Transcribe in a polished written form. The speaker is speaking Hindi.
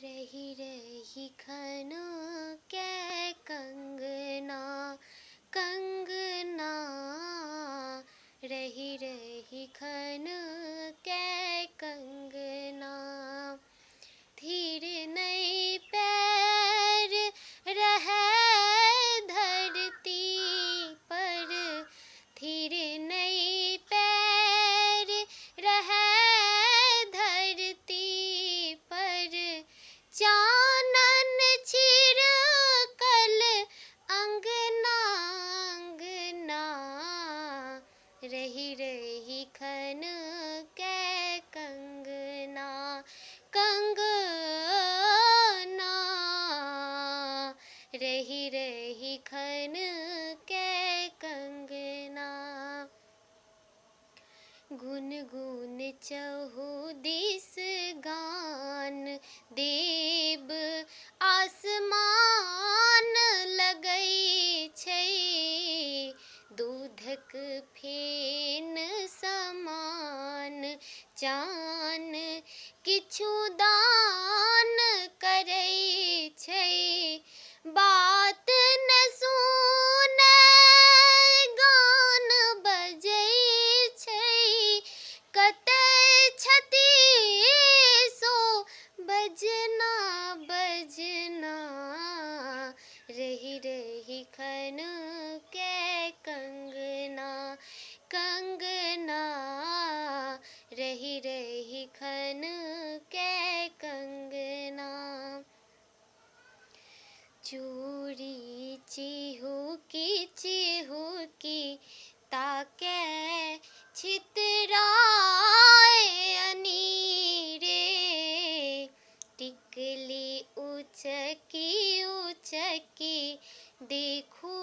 रही रही खन के कंगना कंगना, रही रही खन के कंगना। धीर नहीं पैर रहे धरती पर, धीर नहीं पैर रहे धरती पर। चानन छिड़कल अंगना अंगना, रही रही खन के कंगना कंगना, रही रही खन के कंगना। गुनगुन चहुदिस गान देव आसमान लगै छै, दूधक फेन समान चान किछु दान करै छै। बात न सुनै गान बजै छै, कतै छथि सो बजना बजना, रही रही खन के कंगना कंगना, रही रही खन के कंगना। चूड़ी चिहुकी चिहुकी ताके छितराए अनीरे, टिकली उचकी उचकी देखू